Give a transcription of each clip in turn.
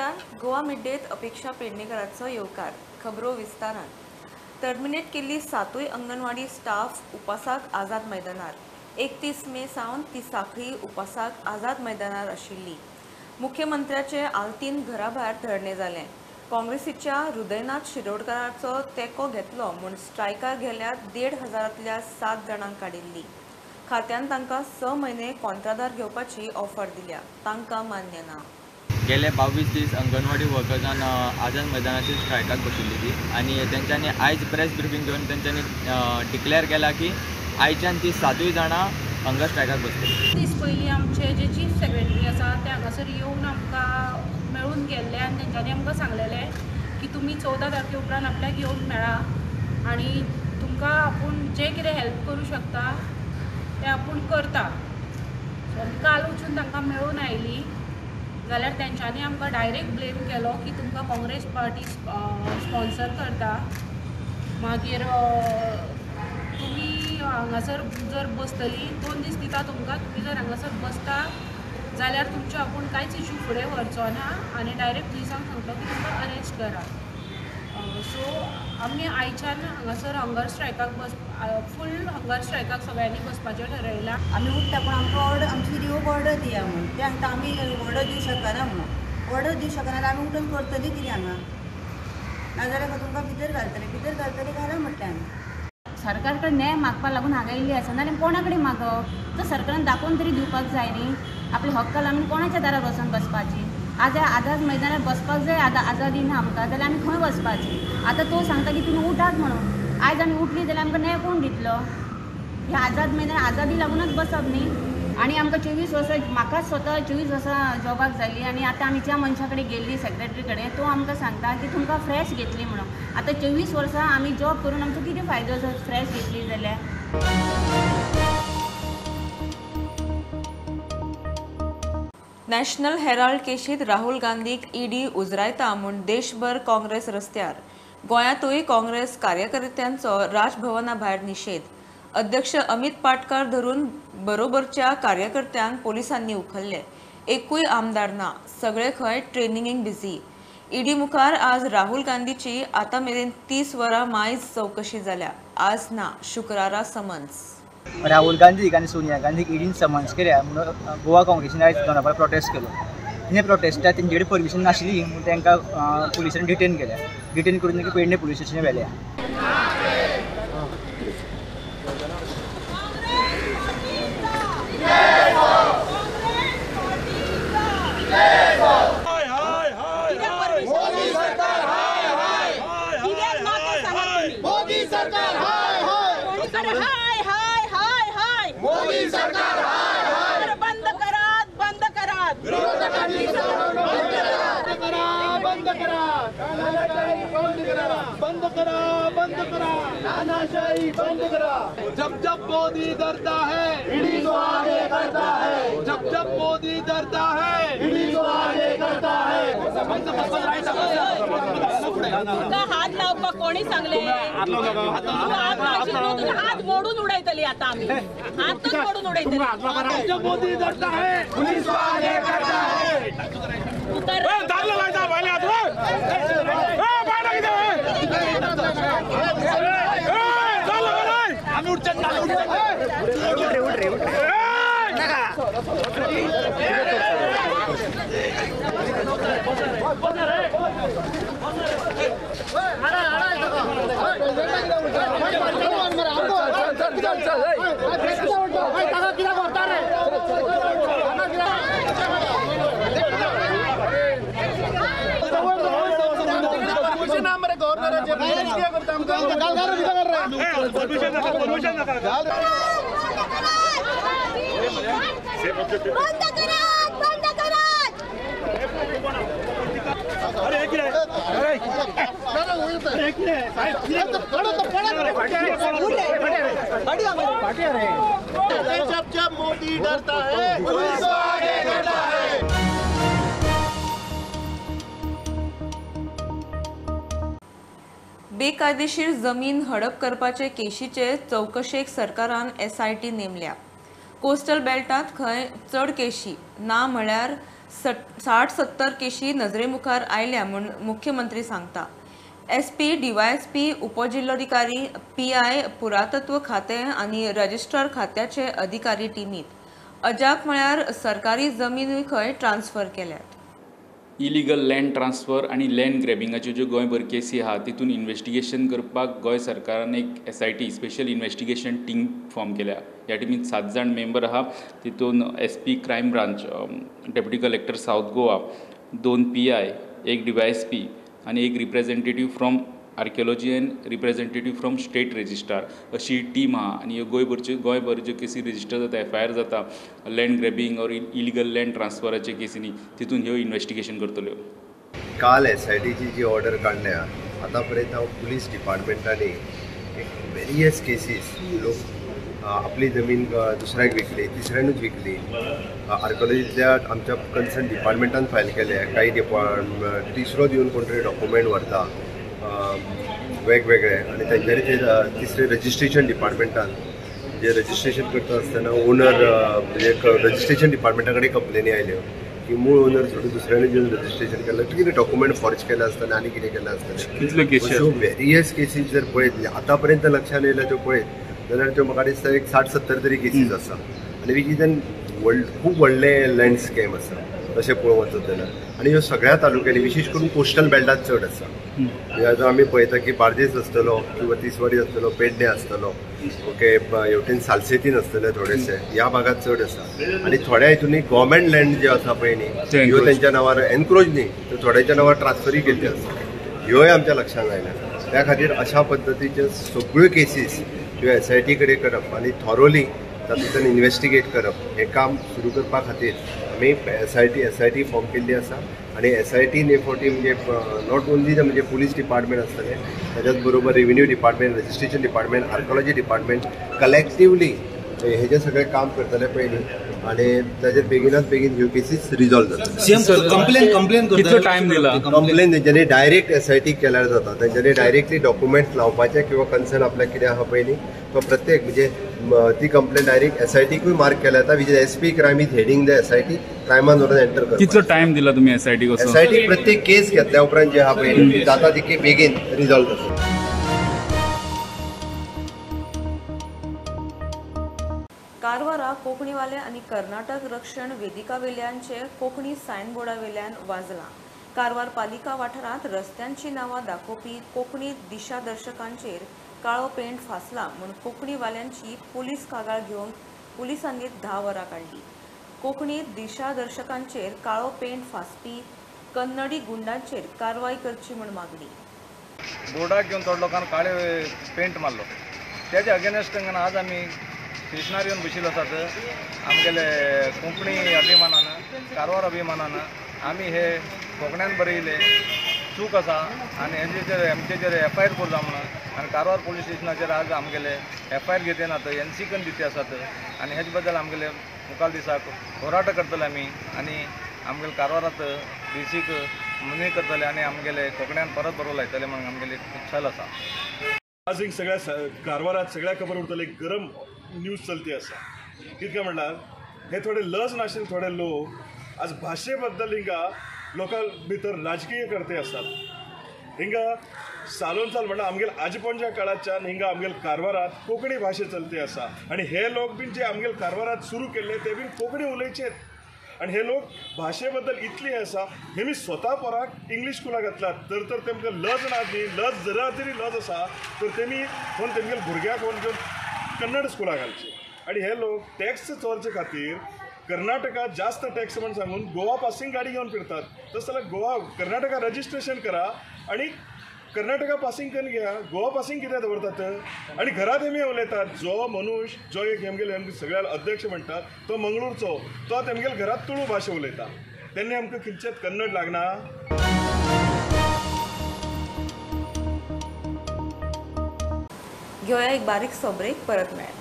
भारतान गोवा मिड्डेत अपेक्षा पेडणेकरांचो येवकार खबरो विस्तारान टर्मिनेट केल्ली 7य अंगणवाडी स्टाफ उपासाक आझाद मैदानार 31 मे सावन ती साखळी उपासाक आझाद मैदानार आशिल्ली। मुख्यमंत्र्याचे आल्तीन घराभायर धरणे जाले। काँग्रेसीच्या हृदयनाथ शिरोडकरांचो तेको घेतलो म्हूण स्ट्रायकार गेल्यार 1,500तल्या 7 जाणांक काडिल्ली। खात्यान तांकां 6 म्हयने कॉन्ट्रादार घेवपाची ऑफर दिल्या, तांकां मान्य ना। गेले 22 दीस अंगणवाडी वर्कर्सान आझाद मैदानाचेर स्ट्रायकाक बशिल्ली ती आनी तेंच्यांनी आयज प्रेस ब्रिफींग घेवन तेंच्यांनी डिक्लेअर केला की आयच्यान ती 7 जाणां हंगर स्ट्रायकाक बसतली। दीस पयलीं आमचे जे चीफ सेक्रेटरी आसा ते हांगासर येवन आमकां मेळून गेल्ले आनी तेंच्यांनी आमकां सांगलेलें की तुमी 14 तारखे उपरांत आपल्याक येवन मेळा आनी तुमकां आपूण जे कितें हेल्प करूं शकता तें आपूण करता। सो काल वचून तांकां मेळून आयली जाल्यार तेंच्यांनी आमकां डायरेक्ट ब्लेम केलो की तुमकां काँग्रेस पार्टी स्पॉन्सर करता। मागीर तुमी हांगासर जर बसतली 2 दीस दिता तुमकां, तुमी जर हांगासर बसता जाल्यार तुमचे आपूण कांयच इशू फुडें व्हरचो ना आनी डायरेक्ट पुलिसांक सांगतो की तुमकां अरेस्ट करा। सो आमी आयच्यान हांगासर हंगर स्ट्रायकाक फूल हंगर स्ट्रायकाक सगळ्यांनी बसपाचें ठरयलां। आमी उठता पण आमकां ऑर्डर आमची कितें ऑर्डर दिया म्हणून ते सांगता आमी ऑर्डर दिवंक शकना म्हणून। ऑर्डर दिवंक शकना जाल्यार आमी उठून करतली कितें हांगा, नाजाल्यार तुमकां भितर घालतले घाला म्हटलें आमी। सरकार कडेन न्याय मागपाक लागून हांगा येयल्ली आसा जाल्यार कोणा कडेन मागप? तर सरकारान दाखोवन तरी दिवपाक जाय न्ही। आपले हक्क लागून कोणाच्या दारार वचून बसपाची? आज आझाद मैदानार बसपाक जाय, आझादी ना आमकां जाल्यार आमी खंय वचपाची? आतां तो सांगता की तुमी उठात म्हणून। आयज आमी उठली जाल्यार आमकां न्याय कोण दितलो? ह्या आझाद मैदानार आझादी लागूनच बसप न्ही। आनी आमकां 24 वर्सां म्हाका स्वता 24 वर्सां जॉबाक जाली आनी आतां आमी ज्या मनशा कडेन गेल्ली सेक्रेटरी कडेन तो आमकां सांगता की तुमकां फ्रेश घेतली म्हणून। आतां 24 वर्सां आमी जॉब करून आमचो कितें फायदो जर फ्रेश घेतली जाल्यार? नॅशनल हेराल्ड केशींत राहुल गांधीक ईडी उजरायता म्हूण देशभर काँग्रेस रस्त्यार। गोंयांतूय काँग्रेस कार्यकर्त्यांचो राजभवना भायर निशेध। अध्यक्ष अमित पाटकार धरून बरोबरच्या कार्यकर्त्यांक पोलिसांनी उखल्ले। एकूय आमदार ना, सगळे खंय ट्रेनिंगेक बिझी। ईडी मुखार आज राहुल गांधीची आतां मेरेन 30 वरां मायज चवकशी जाल्या। आज ना, शुक्रारा समन्स। राहुल गांधीक आनी सोनिया गांधीक ईडीन समन्स केल्या म्हणून गोवा काँग्रेसीन आयज दोनापावला प्रोटेस्ट केलो। हे प्रोटेस्टाक तेंचे कडेन परमिशन नाशिल्ली म्हणून तांकां पुलिसांनी डिटेन केल्या। डिटेन करून तांकां पेडणे पुलीस स्टेशनार व्हेल्या। बंद करा तानाशाही बंद करा। जब जब मोदी डरता है ईडी को आगे करता है। जब जब मोदी डरता है ईडी को आगे करता है। हात लावपाक कोणी सांगले? हात मोडून उडयतली आता आमी, हातच मोडून उडयतली। जब मोदी डरता है पुलिस को आगे करता है। जब मोदी डरता है पुलिस आगे करता है। बेकायदेशीर जमीन हडप करपाचे केशीचे चौकशेक सरकारान SIT नेमल्या। कोस्टल बेल्टांत खंय चड केशी ना म्हळ्यार 60-70 केशी नजरेमुखार आयल्या म्हूण मुख्यमंत्री सांगता. SP, DYSP, उपजिल्लोधिकारी, PI, पुरातत्व खातें आनी रजिस्ट्रार खात्याचे अधिकारी टीमीत अजाक म्हळ्यार सरकारी जमीन खंय ट्रान्स्फर केल्यात. इलिगल लँड ट्रान्सफर आणि लँड ग्रॅबिंगाच्यो ज्यो गोंयभर केसी आहा तितून इन्व्हेस्टिगेशन करपाक गोंय सरकारान एक SIT special investigation team form केल्या. ह्या टीमीत 7 जाण मेंबर आहा. तितून SP crime branch, deputy collector south Goa, 2 PI, 1 DYSP आणि 1 representative from archaeology and representative from state registrar अशी टीम आहा. आणि ह्यो गोंयभर ज्यो केसी रजिस्टर जाता, FIR जाता लँड ग्रॅबिंग और इलिगल लँड ट्रान्सफराचे केसींनी, तितून ह्यो इन्व्हेस्टिगेशन करतल्यो. काल SITची जी ऑर्डर काढल्या आता पर्यंत पुलीस डिपार्टमेंटाने वेरियस केसीस लोक आपली जमीन दुसऱ्याक विकली, तिसऱ्यानूच विकली. आर्किओलॉजीतल्या आमच्या कन्सर्न डिपार्टमेंटान फायल केले. काही तिसरो दिवन कोण तरी डॉक्युमेंट व्हरता वेगवेगळे आणि तेंच्यांनी ते तिसरे रजिस्ट्रेशन डिपार्टमेंटान जे रजिस्ट्रेशन करता आसतना ओनर म्हणजे रजिस्ट्रेशन डिपार्टमेंटा कडेन कंप्लेनी आयल्यो की मूळ ओनर सोडून दुसऱ्याने जेवन रजिस्ट्रेशन केलं, कितें डॉक्युमेंट फॉर्ज केले आसतना आनी कितें केलें आसतना सो वेरियस केसीस जर पळयत म्हणजे आतां पर्यंत लक्षान येयल्या त्यो पळयत जाल्यार त्यो म्हाका दिसता एक 60-70 तरी केसीस आसा. आनी वीच इज एन खूब व्हडले लँड स्कॅम आसा तशें पळोवंक वचत जाल्यार. आनी ह्यो सगळ्या तालुक्यांनी विशेश करून कोस्टल बेल्टात चड आसा. म्हणजे आमी पळयता की बार्देस आसतलो किंवा तिसवाडी आसतलो, पेडणे आसतलो, ओके, हेवटेन सालसेतीन आसतले थोडेशे, ह्या भागात चड आसा. आनी थोड्या हितूनी गव्हर्मेंट लँड जे आसा पळय न्ही ह्यो तेंच्या नांवार एनक्रोच न्ही तर थोड्याच्या नांवार ट्रान्सफरी केल्ली आसा. ह्योय आमच्या लक्षांत आयल्या. त्या खातीर अशा पद्दतीच्यो सगळ्यो केसीस ह्यो SIT कडेन करप आनी थॉरोली तातूंतल्यान इन्व्हेस्टिगेट करप हें काम सुरू करपा खातीर आमी SIT फॉर्म केल्ली आसा. आनी SIT नेफोटी म्हणजे नॉट ओन्ली म्हणजे पुलीस डिपार्टमेंट आसतले, ताच्याच बरोबर revenue department, registration department, archaeology department collectively हेजें सगळें काम करतले पळय न्ही आनी ताजेर बेगिनात बेगीन ह्यो केसीस रिजॉल्व जाता. कितलो टायम दिला? कंप्लेन तेंच्यांनी डायरेक्ट SIT केल्यार जाता. तेंच्यांनी डायरेक्टली डॉक्युमेंट्स लावपाचे किंवा कन्सर्न आपल्याक कितें आहा पळय न्ही तो प्रत्येक म्हणजे ती कंप्लेन डायरेक्ट SITकूय मार्क केल्या जाता. Which SP crime is heading the SIT क्रायमान व्हरून एंटर करता. कितलो टायम दिला तुम्ही SIT कसो? SIT प्रत्येक केस घेतल्या उपरांत जे आहा पळय जाता तितके बेगीन रिजॉल्व जाता. कारवारा कोंकणीवाले आणि कर्नाटक रक्षण वेदिका वेल्यांचे कोंकणी सायनबोर्डा वेल्यान वाजला. कारवार पालिका वाठारांत रस्त्यांची नांवां दाखोवपी कोंकणी दिशादर्शकांचेर काळो पेंट फासला म्हूण कोंकणीवाल्यांची पुलीस कागाळ घेवन पुलिसांनी 10 वरां काडली. कोंकणी दिशादर्शकांचेर काळो पेंट फासपी कन्नडी गुंडांचेर कारवाय करची म्हूण मागणी. बोर्डाक घेवन थोड्या लोकांनी काळे पेंट मारलो. त्याच्या अगेन्स्ट आज आमी स्टेशनार येवन बशिल्लो आसात. आमगेले कोंकणी अभिमानान, कारवार अभिमानान आमी हे कोंकण्यान बरयले चूक आसा आनी हेजेर आमचेर FIR करता म्हणून आनी कारवार पुलीस स्टेशनाचेर आज आमगेले FIR घेतले नात, NC कन दिते आसात. आनी हेजे बद्दल आमगेले मुखाल दिसाक होराटो करतले आमी आनी आमगेले कारवारांत DCक मनी करतले आनी आमगेले कोंकण्यान परत बरोवंक लायतले म्हणून आमगेली इच्छा आसा. आज एक सगळ्या कारवारात सगळ्या खबर उरतले एक गरम न्यूज चलती आसा. कितें म्हणल्यार हे थोडे लज नाशिल्ले थोडे लोक आज भाशे बद्दल हिंगा लोकां भितर राजकीय करते आसात. हिंगा सालोन साल म्हणल्यार आमगेले आजपणच्या काळाच्यान हिंगा आमगेले कारवारात कोंकणी भाशे चलते आसा. आनी हे लोक बीन जे आमगेले कारवारात सुरू केल्ले ते बीन कोंकणी उलयचेत. आनी हे लोक भाशे बद्दल इतली आसा हेमी स्वता पोराक इंग्लीश स्कुलाक घातल्यात. तर तेमकां लज ना न्ही, लज जरा तरी लज आसा तर तेमी कोण तेमगेले भुरग्याक कोण घेवन कन्नड स्कुलाक घालचे. आनी हे लोक टॅक्स चोरचे खातीर कर्नाटकात जास्त टॅक्स म्हणून सांगून गोवा पासिंग गाडी घेवन फिरतात. तस जाल्यार कर्नाटका रजिस्ट्रेशन करा आणि कर्नाटका पासिंग करून घ्या. गोवा पासिंग कित्याक दवरतात? आणि घरात हेमी उलयतात. जो मनुष्य जो एक हेमगेले सगळ्या अध्यक्ष म्हणटात तो मंगळूरचो, तो तेमगेले घरात तुळू भाशा उलयता. तेन्ना आमकां किंचित कन्नड लागना? घेऊया एक बारीकसो ब्रेक, परत मेळया.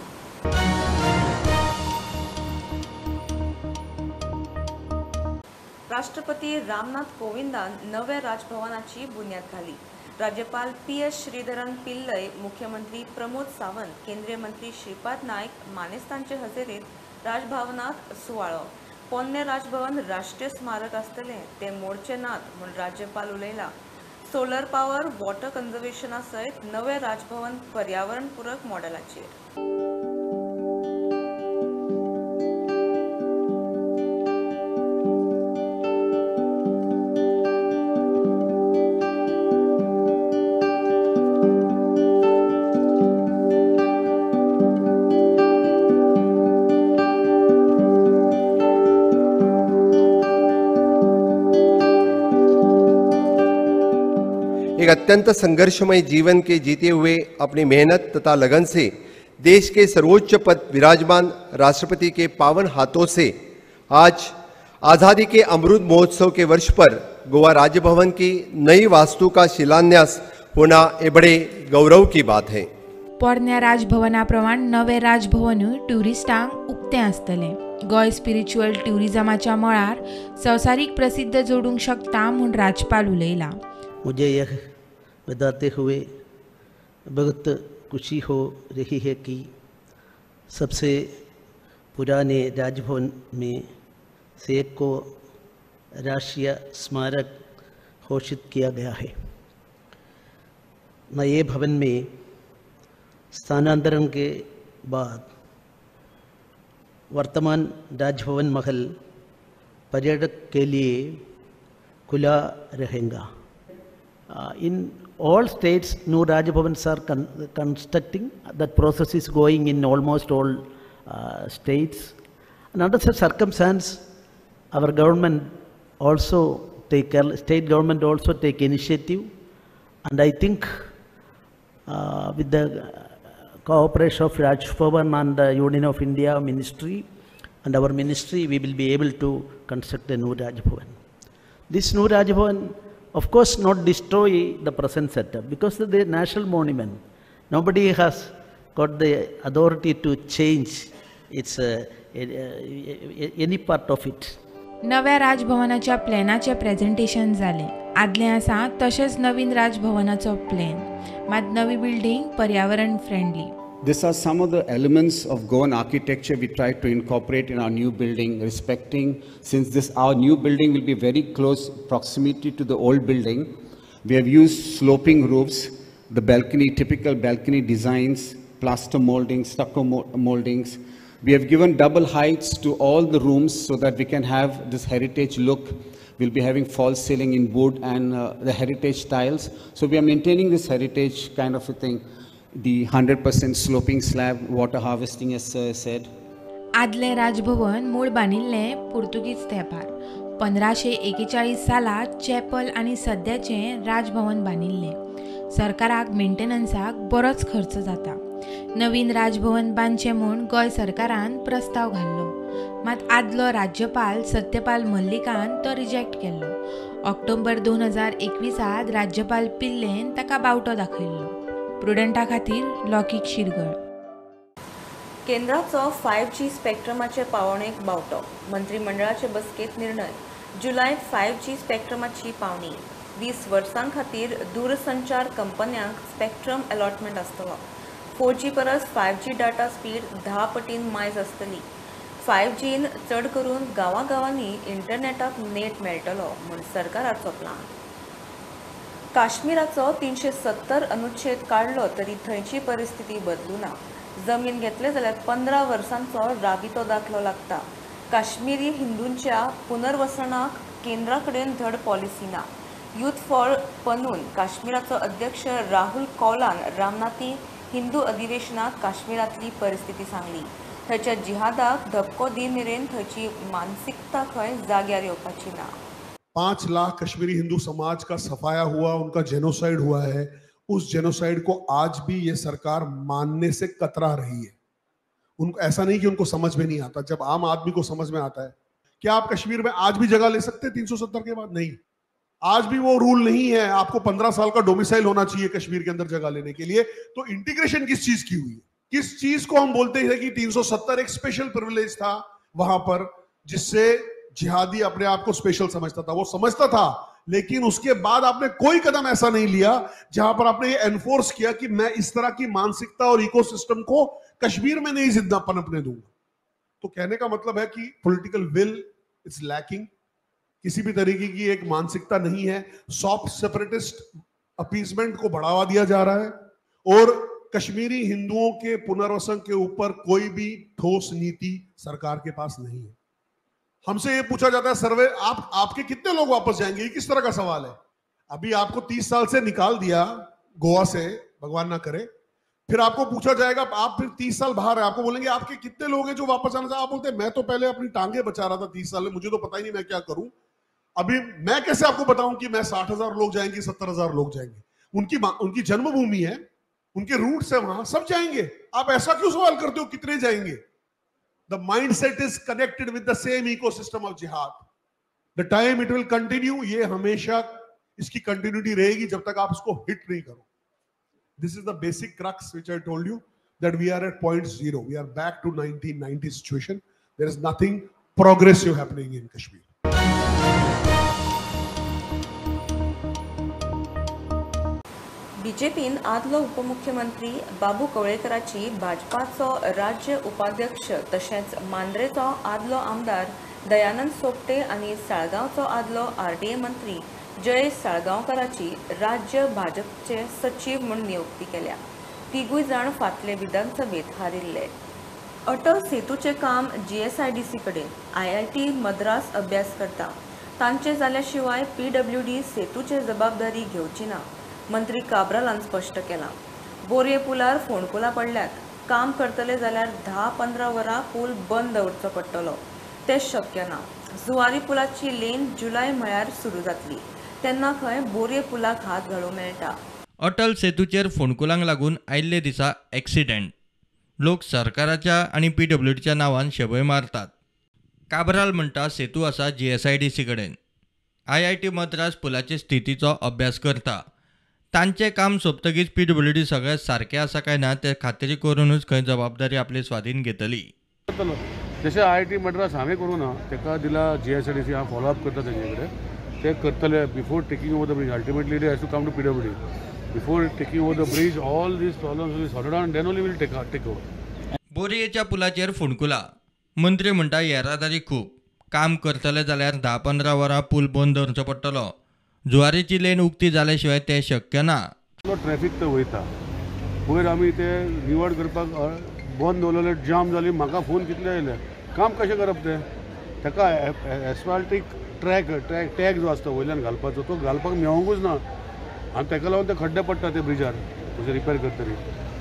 राष्ट्रपती रामनाथ कोविंदान नव्या राजभवनाची बुन्याद घाली. राज्यपाल PS श्रीधरन पिल्लय, मुख्यमंत्री प्रमोद सावंत, केंद्रीय मंत्री श्रीपाद नायक मानेस्तांचे हजेरीत राजभवनात सुवाळो. पोन्ने राजभवन राष्ट्रीय स्मारक आसतले ते मोडचे नात म्हूण राज्यपाल उलयला. सोलर पावर, वॉटर कन्झर्वेशना सयत नवे राजभवन पर्यावरण पूरक मॉडेलाचेर. एक अत्यंत संघर्षमय जीवन के जीते हुए अपनी मेहनत तथा लगन से देश के सर्वोच्च पद विराजमान राष्ट्रपति के पावन हाथों से आज आज़ादी के अमृत महोत्सव के वर्ष पर गोवा राज्य भवन की नई वास्तु का शिलान्यास होना ये बड़े गौरव की बात है. पोरन्या राजभवना प्रमाण नवे राजभवनूय ट्युरिस्टांक उक्तें आसतलें. गोंय स्पिरिच्युअल ट्युरिजमाच्या मळार संवसारीक प्रसिद्ध जोडूंक शकता म्हूण राज्यपाल उलयला. मुझे यह बताते हुए बहुत खुशी हो रही है कि सबसे पुराने राजभवन में से एक को राष्ट्रीय स्मारक घोषित किया गया है. नए भवन में स्थानांतरण के बाद वर्तमान राजभवन महल पर्यटक के लिए खुला रहेगा. In all states, new Raj Bhavans are constructing. That process is going in almost all states. And under such circumstance, our government also state government also take initiative. And I think with the cooperation of Raj Bhavan and the Union of India Ministry and our ministry, we will be able to construct a new Raj Bhavan. This new Raj Bhavan, of course, not destroy the present setup because the national monument. Nobody has got the authority to change its any part of it. नव्या राजभवनाच्या प्लॅनाचे presentation जाले. आदले आसा तशेंच नवीन राजभवनाचो plan, मात नवी building पर्यावरण friendly. These are some of the elements of Goan architecture we try to incorporate in our new building, respecting, since our new building will be very close proximity to the old building. We have used sloping roofs, the balcony, typical balcony designs, plaster moldings, stucco moldings. We have given double heights to all the rooms so that we can have this heritage look. We'll be having false ceiling in wood and the heritage tiles. So we are maintaining this heritage kind of a thing. The 100% sloping slab, water harvesting as sir said. आदले राजभवन मूळ बांदिल्लें पुर्तुगीज तेंपार. 1541 सालांत chapel आनी सद्याचें राजभवन बांदिल्लें. सरकाराक मेंटेनन्साक बरोच खर्च जाता. नवीन राजभवन बांदचें म्हूण गोंय सरकारान प्रस्ताव घाल्लो, मात आदलो राज्यपाल सत्यपाल मल्लिकान तो रिजेक्ट केल्लो. ऑक्टोबर 2021 राज्यपाल पिल्लेन ताका बावटो दाखयल्लो. प्रुडंटा खातीर लौकीक शिरगळ. केंद्राचो 5G स्पेक्ट्रमाचे पावणेक बावटो. मंत्रिमंडळाचे बसकेत निर्णय. जुलयात 5G स्पेक्ट्रमाची पावणी. 20 वर्सां खातीर दूरसंचार कंपन्यांक स्पेक्ट्रम अलॉटमेंट आसतलो. 4G परस 5G डाटा स्पीड 10 पटीन मायज आसतली. 5Gन चड करून गांवांनी इंटरनेटाक नेट मेळटलो म्हूण सरकाराचो प्लान. काश्मीराचो 370 अनुच्छेद काढलो तरी थंयची परिस्थिती बदलू ना. जमीन घेतले जाल्यार 15 वर्सांचो राबितो दाखलो लागता. काश्मीरी हिंदूंच्या पुनर्वसनाक केंद्रा कडेन धड पॉलिसी ना. यूथ फॉर पनून काश्मीराचो अध्यक्ष राहुल कौलान रामनाथी हिंदू अधिवेशनात काश्मीरातली परिस्थिती सांगली. थंयच्या जिहादाक धपको दी मेरेन थंयची मानसिकता खंय जाग्यार येवपाची ना. 5 लाख कश्मीरी हिंदू समाज का सफाया हुआ, उनका जेनोसाइड हुआ है. उस जेनोसाइड को आज भी ये सरकार मानने से कतरा रही है. उनको ऐसा नहीं कि उनको समझ में नहीं आता, जब आम आदमी को समझ में आता है. क्या आप कश्मीर में आज भी जगह ले सकते हैं 370 के बाद? नहीं, आज भी वो रूल नहीं है. आपको 15 साल का डोमिसाइल होना चाहिए कश्मीर के अंदर जगह लेने के लिए. तो इंटीग्रेशन किस चीज की हुई है? किस चीज को हम बोलते हैं कि 370 एक स्पेशल प्रिविलेज था वहां पर, जिससे जिहादी अपने आप को स्पेशल समझता था. वो समझता था, लेकिन उसके बाद आपने कोई कदम ऐसा नहीं लिया जहां पर आपने ये एनफोर्स किया कि मैं इस तरह की मानसिकता और इकोसिस्टम को कश्मीर में नहीं जिंदा पनपने दूंगा. तो कहने का मतलब है कि पॉलिटिकल विल इट्स लैकिंग। किसी भी तरीके की एक मानसिकता नहीं है। सॉफ्ट सेपरेटिस्ट अपीसमेंट को बढ़ावा दिया जा रहा है और कश्मीरी हिंदुओं के पुनर्वसन के ऊपर कोई भी ठोस नीति सरकार के पास नहीं है। हमसे ये पूछा जाता है सर्वे, आपके कितने लोग वापस जाएंगे, ये किस तरह का सवाल है। अभी आपको 30 साल से निकाल दिया गोवा से, भगवान ना करे, फिर आपको पूछा जाएगा, आप फिर 30 साल बाहर है, आपको बोलेंगे आपके कितने लोग हैं जो वापस आना चाहते। आप बोलते हैं मैं तो पहले अपनी टांगे बचा रहा था 30 साल में, मुझे तो पता ही नहीं मैं क्या करूं। अभी मैं कैसे आपको बताऊं कि मैं 60,000 लोग जाएंगे, 70,000 लोग जाएंगे। उनकी जन्मभूमि है, उनके रूट्स है, वहां सब जाएंगे। आप ऐसा क्यों सवाल करते हो कितने जाएंगे? The mindset is connected with the same ecosystem of jihad. The time it will continue, ये हमेशा इसकी continuity रहेगी जब तक आप इसको hit नहीं करो। This is the basic crux which I told you, that we are at point zero. We are back to 1990 situation. There is nothing progressive happening in Kashmir. बीजेपीन आदलो उपमुख्यमंत्री बाबू कवळेकराची भाजपाचो राज्य उपाध्यक्ष तशेंच मांद्रेचो आदलो आमदार दयानंद सोपटे आनी साळगांवचो आदलो आरडीए मंत्री जयेश साळगांवकराची राज्य भाजपचे सचिव म्हूण नियुक्ती केल्या। तिगूय जाण फाटले विधानसभेत हारिल्ले। अटल सेतूचे काम जीएसआयडीसी कडेन IIT मद्रास अभ्यास करता, तांचे जाल्या शिवाय PWD सेतूची जबाबदारी घेवची ना, मंत्री काब्रालान स्पष्ट केला। बोरये पुलार फोंडकुलां पडल्यात, काम करतले जाल्यार 10-15 वरां पूल बंद दवरचो पडटलो, तें शक्य ना। जुवारी पुलाची लेन जुलय म्हळ्यार सुरू जातली, तेन्ना खंय बोरये पुलाक हात घालूं मेळटा। अटल सेतूचेर फोंडकुलांक लागून आयिल्ले दिसा एक्सिडेंट, लोक सरकाराच्या आनी PWDच्या नांवान शेबय मारतात। काब्राल म्हणटा सेतू आसा GSIDC कडेन, IIT मद्रास पुलाचे स्थितीचो अभ्यास करता, तांचे काम सोंपतकीच PWD सगळें सारकें आसा काय ना ते खात्री करूनच खंय जबाबदारी आपले स्वाधीन घेतली। जशें IIT मद्रास हांवें करूं ना, ताका दिला GSIDC, हांव फॉलोअप करता तेजे कडेन, ते करतले before taking over the bridge. Ultimately they has to come to PWD before taking over the bridge. All these problems will sorted out, then only will take over. बोरयेच्या पुलाचेर फोंडकुलां, मंत्री म्हणटा येरादारी खूब, काम करतले जाल्यार 10-15 वरां पूल बंद दवरचो पडटलो, जुवारीची लेन उक्ती जाल्या शिवाय ते शक्य ना। ट्रॅफिक तर वयता, वयर आमी ते निवड करपाक बंद दवरलेले, जाम जाली, म्हाका फोन कितले आयले, काम कशें करप ते? ताका एस्फाल्टीक टॅग जो आसता वयल्यान घालपाचो, तो घालपाक मेळोंकूच ना, आनी ताका लागून ते खड्डे पडटा ते ब्रिजार तुजे रिपेर करतरी।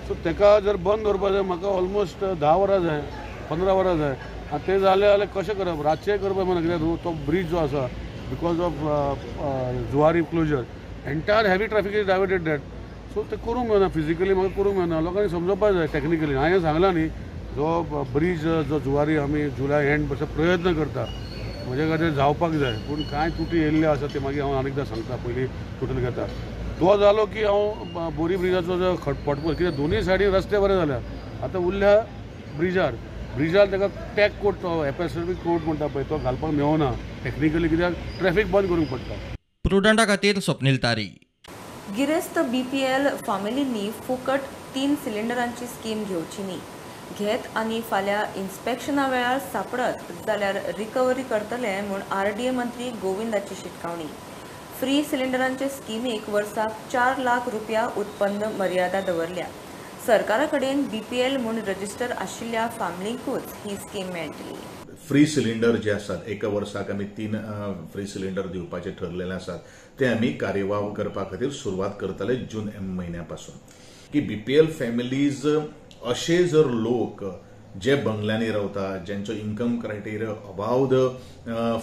सो ताका जर बंद दवरपा जाय, म्हाका ऑलमोस्ट 10 वरां जाय, 15 वरां जाय, आनी ते जाले जाल्यार कशें करप? रातचें करप म्हणून, कित्याक तो ब्रिज जो आसा because of Zuari closure entire heavy traffic is diverted that. So ते करूंक मेळना, फिजिकली म्हाका करूंक मेळना, लोकांनी समजोवपाक जाय टेक्निकली। हांवें सांगलां न्ही, जो ब्रिज जो जुवारी आमी जुलय एंड असो प्रयत्न करता, म्हजे खातीर जावपाक जाय, पूण कांय तुटी येयल्ले आसा ते मागीर हांव आनीकदां सांगता, पयलीं तुटून घेता। तो जालो की हांव बोरी ब्रिजाचो जो खटपट, कित्याक दोनूय सायडीन रस्ते बरे जाल्यात, आतां उरल्या ब्रिजार ताका टॅग कोट, एपॅसिफिक कोट म्हणटा पळय, तो घालपाक मेळना टेक्निकली, कित्याक ट्रॅफिक बंद करूंक पडटा। प्रुडंटा खातीर स्वप्नील तारी। गिरेस्त BPL फामिलींनी फुकट 3 सिलिंडरांची स्कीम घेवची न्ही, घेत आनी फाल्यां इन्स्पेक्शना वेळार सापडत जाल्यार रिकवरी करतले म्हूण RDA मंत्री गोविंदाची शिटकावणी। फ्री सिलिंडरांचे स्कीमेक वर्साक 4 लाख रुपया उत्पन्न मर्यादा दवरल्या। सरकारा कडेन BPL म्हूण रजिस्टर आशिल्ल्या फामिलींकूच ही स्कीम मेळटली। फ्री सिलिंडर जे आसात, एका वर्साक आमी 3 फ्री सिलिंडर दिवपाचे ठरलेले आसात, ते आमी कार्यवाह करपा खातीर सुरवात करतले जून म्हयन्या पासून। की BPL फॅमिलीज अशे जर लोक जे बंगल्यांनी रावता, ज्यांचो income criteria above the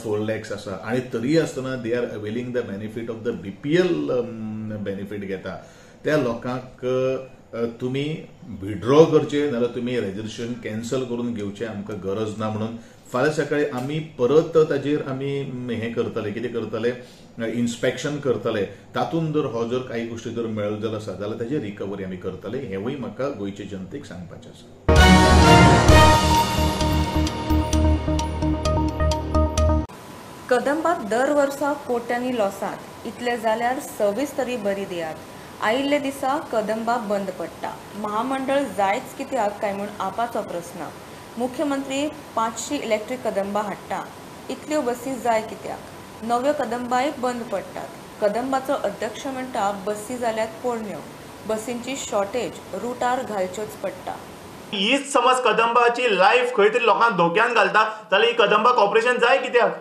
4 lakhs आसा, आनी तरी आसतना they are availing the benefit of the BPL benefit घेता, त्या लोकांक तुमी विड्रॉ करचे नाल्यार तुमी रेजिस्ट्रेशन कॅन्सल करून घेवचे आमकां गरज ना म्हणून फाल्यां सकाळी आमी परत ताजेर आमी हे करतले, कितें करतले, इन्स्पेक्शन करतले। तातूंत जर काही गोष्टी जर मेळ्ळ्यो आसा जाल्यार ताजी रिकवरी आमी करतले, हेंवूय म्हाका गोंयचे जनतेक सांगपाचें आसा। कदंबात दर वर्सा कोट्यांनी लॉसात, इतले जाल्यार 26 तरी बरी दियात। आयिल्ले दिसा कदंबा बंद पडटा, महामंडळ जायच कित्याक काय म्हूण आपाचो प्रस्न। मुख्यमंत्री 500 इलेक्ट्रीक कदंबा हाडटा, इतल्यो बसी जाय कित्याक? नव्यो कदंबाय बंद पडटात. कदंबाचो अध्यक्ष म्हणटा बसी जाल्यात पोरण्यो. बसींची शॉर्टेज रुटार घालच्योच पडटा. हीच समज कदंबाची लायफ खंय तरी लोकांक धोक्यान घालता जाल्यार ही कदंबा कॉर्पोरेशन जाय कित्याक?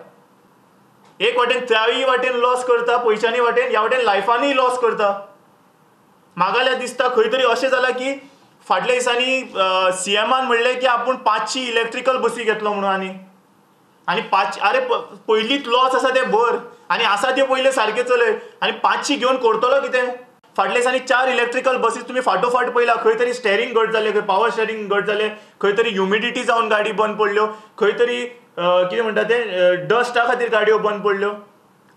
एक वाटेन त्याय वाटेन लॉस करता पयशांनी वाटेन, ह्या वाटेन लायफानूय लॉस करता. म्हाका जाल्यार दिसता खंय तरी अशें जालां की फाटल्या दिसांनी CMान म्हणलें की आपूण 500 इलेक्ट्रिकल बसी घेतलो म्हणून आनी 5 अरे पयलींच लॉस आसा ते भर आनी आसा त्यो पयले सारके चलय आनी 500 घेवन करतलो कितें? फाटल्या दिसांनी 4 इलेक्ट्रिकल बसीस तुमी फाटोफाट पयला. खंय तरी स्टेरींग घट जालें, खंय पावर स्टेरींग घट जालें, खंय तरी ह्युमिडिटी जावन गाडी बंद पडल्यो, खंय तरी कितें म्हणटा ते डस्टा खातीर गाडयो बंद पडल्यो.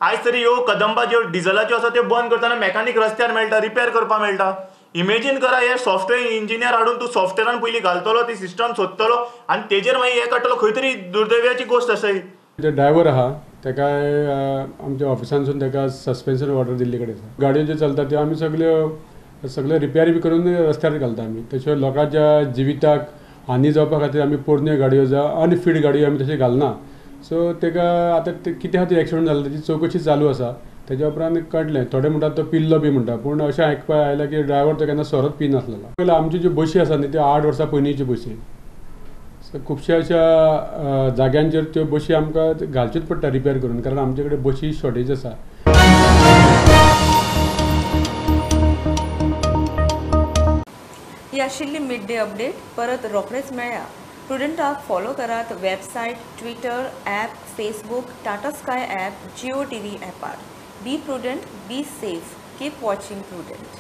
आयज तरी ह्यो कदंबा ज्यो डिझलाच्यो आसा त्यो बंद करतना मॅकानीक रस्त्यार मेळटा, रिपेर करपाक मेळटा. इमेजीन करा हे सॉफ्टवेअर इंजिनियर हाडून तूं सॉफ्टवेअरान पयलीं घालतलो, ती सिस्टम सोदतलो आनी तेजेर मागीर हे काडटलो. खंय तरी दुर्दैवाची गोश्ट आसा ही. जे ड्रायव्हर आहा ताका आमच्या ऑफिसांसून ताका सस्पेन्शन ऑर्डर दिल्ली कडेन आसा. गाडयो ज्यो चलता त्यो आमी सगळे रिपेर बी करून रस्त्यार घालता आमी. तश्यो लोकांच्या जिविताक हानी जावपा खातीर आमी पोरण्यो गाडयो जावं अनफीट गाडयो आमी तशें घालना. सो ताका आतां कित्या खातीर एक्सिडंट जालो ताची चवकशी चालू आसा. तेज्या उपरांत कळटलें. थोडे म्हणटात तो पिल्लो बी म्हणटा, पूण अशें आयकपाक आयलां की ड्रायव्हर तो केन्ना सोरोच पी नासलेलो. पयलीं आमच्यो ज्यो बसी आसा न्ही त्यो 8 वर्सां पयलींच्यो बसी. सो खुबश्या अशा जाग्यांचेर त्यो बसी आमकां घालच्योच पडटा रिपेर करून, कारण आमचे कडेन बसी शॉर्टेज आसा. ही आशिल्ली मिड डे अपडेट. परत रोखडेच मेळया. प्रुडंटाक फॉलो करात website, Twitter, app, Facebook, Tata Sky app, Jio TV ॲपार. Be Prudent, be safe. Keep watching prudent.